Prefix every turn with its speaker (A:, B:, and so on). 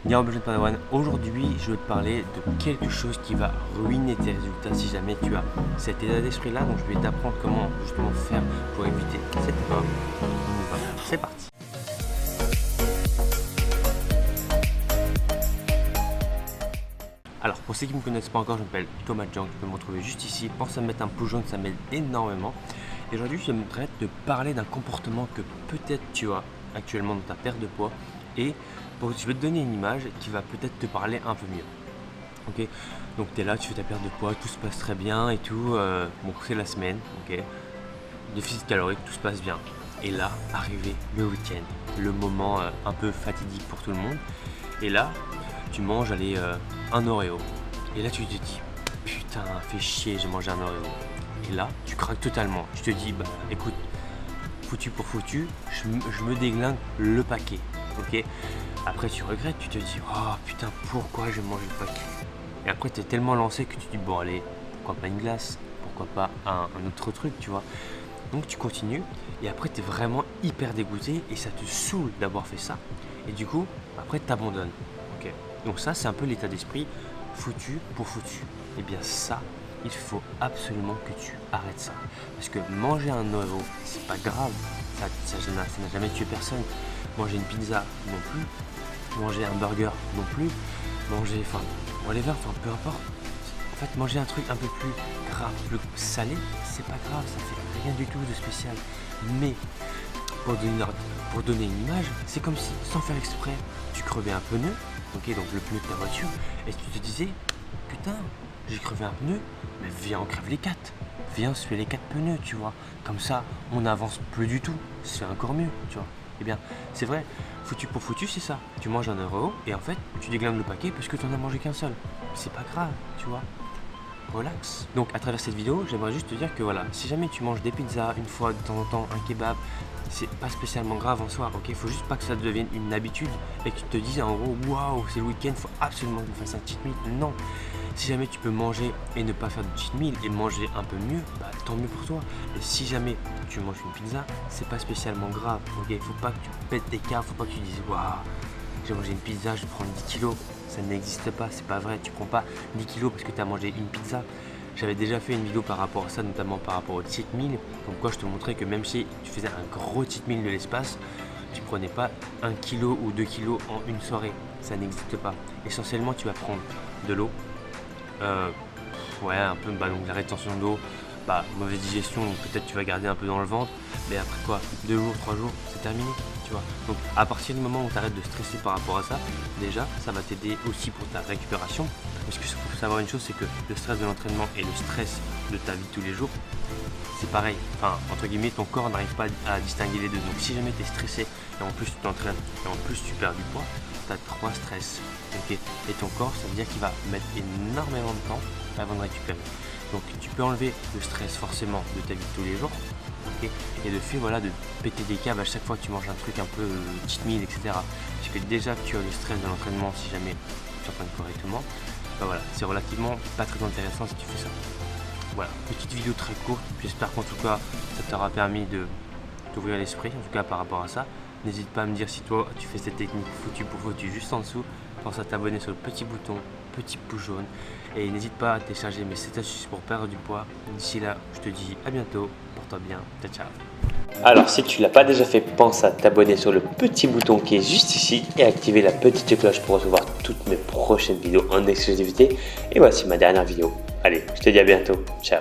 A: Yo, Benjamin Padawan. Aujourd'hui, je vais te parler de quelque chose qui va ruiner tes résultats si jamais tu as cet état d'esprit là. Donc, je vais t'apprendre comment justement faire pour éviter cette erreur. On y va. C'est parti. Alors, pour ceux qui ne me connaissent pas encore, je m'appelle Thomas Jang. Tu peux me retrouver juste ici. Pense à mettre un pouce jaune, ça m'aide énormément. Et aujourd'hui, j'aimerais te parler d'un comportement que peut-être tu as actuellement dans ta perte de poids. Et je vais te donner une image qui va peut-être te parler un peu mieux. Ok, donc tu es là, tu fais ta perte de poids, tout se passe très bien et tout. Bon, c'est la semaine, ok. Déficit calorique, tout se passe bien. Et là, arrivé le week-end, le moment un peu fatidique pour tout le monde. Et là, tu manges, un Oreo. Et là, tu te dis, putain, fais chier, j'ai mangé un Oreo. Et là, tu craques totalement. Je te dis, bah écoute, foutu pour foutu, je me déglingue le paquet. Ok. Après, tu regrettes, tu te dis, oh putain, pourquoi j'ai mangé le paquet? Et après, tu es tellement lancé que tu te dis, bon, allez, pourquoi pas une glace? Pourquoi pas un autre truc, tu vois? Donc, tu continues, et après, tu es vraiment hyper dégoûté, et ça te saoule d'avoir fait ça. Et du coup, après, tu abandonnes. Ok. Donc, ça, c'est un peu l'état d'esprit foutu pour foutu. Et bien, ça, il faut absolument que tu arrêtes ça. Parce que manger un Oreo, c'est pas grave, ça n'a jamais tué personne. Manger une pizza non plus, manger un burger non plus, manger, whatever, peu importe. En fait, manger un truc un peu plus gras, plus salé, c'est pas grave, ça fait rien du tout de spécial. Mais pour donner une image, c'est comme si, sans faire exprès, tu crevais un pneu, ok, donc le pneu de ta voiture, et tu te disais, putain, j'ai crevé un pneu, mais viens, on crève les 4. Viens, on se fait les 4 pneus, tu vois. Comme ça, on n'avance plus du tout, c'est encore mieux, tu vois. Eh bien, c'est vrai, foutu pour foutu, c'est ça. Tu manges un Oreo et en fait, tu déglingues le paquet parce que tu n'en as mangé qu'un seul. C'est pas grave, tu vois. Relax. Donc, à travers cette vidéo, j'aimerais juste te dire que voilà, si jamais tu manges des pizzas une fois de temps en temps, un kebab, c'est pas spécialement grave en soi, ok. Faut juste pas que ça devienne une habitude et que tu te dises en gros, waouh, c'est le week-end, faut absolument que je fasse un cheat meal. Non. Si jamais tu peux manger et ne pas faire de cheat meal et manger un peu mieux, bah tant mieux pour toi. Et si jamais tu manges une pizza, c'est pas spécialement grave. Ok, faut pas que tu pètes des câbles, faut pas que tu dises waouh, j'ai mangé une pizza, je vais prendre 10 kilos. Ça n'existe pas, c'est pas vrai. Tu prends pas 10 kilos parce que tu as mangé une pizza. J'avais déjà fait une vidéo par rapport à ça, notamment par rapport au cheat meal. Donc quoi, je te montrais que même si tu faisais un gros cheat meal de l'espace, tu prenais pas 1 kilo ou 2 kilos en une soirée. Ça n'existe pas. Essentiellement, tu vas prendre de l'eau. Un peu donc la rétention d'eau, mauvaise digestion, donc peut-être tu vas garder un peu dans le ventre, mais après quoi, 2 jours, 3 jours, c'est terminé, tu vois. Donc à partir du moment où tu arrêtes de stresser par rapport à ça, déjà ça va t'aider aussi pour ta récupération, parce qu'il faut savoir une chose, c'est que le stress de l'entraînement et le stress de ta vie de tous les jours, c'est pareil, entre guillemets, ton corps n'arrive pas à distinguer les deux. Donc si jamais tu es stressé et en plus tu t'entraînes et en plus tu perds du poids, tu as 3 stress, ok. Et ton corps, ça veut dire qu'il va mettre énormément de temps avant de récupérer. Donc tu peux enlever le stress forcément de ta vie de tous les jours, okay, et le fait de péter des câbles à chaque fois que tu manges un truc un peu cheat meal, etc. Parce que déjà tu as le stress de l'entraînement si jamais tu entraînes correctement, c'est relativement pas très intéressant si tu fais ça. Voilà, petite vidéo très courte, j'espère qu'en tout cas ça t'aura permis de t'ouvrir l'esprit, en tout cas par rapport à ça. N'hésite pas à me dire si toi tu fais cette technique foutu pour foutu juste en dessous. Pense à t'abonner sur le petit bouton, petit pouce jaune. Et n'hésite pas à télécharger mes 7 astuces pour perdre du poids. D'ici là, je te dis à bientôt, porte-toi bien, ciao ciao.
B: Alors si tu ne l'as pas déjà fait, pense à t'abonner sur le petit bouton qui est juste ici et activer la petite cloche pour recevoir toutes mes prochaines vidéos en exclusivité. Et voici ma dernière vidéo. Allez, je te dis à bientôt, ciao.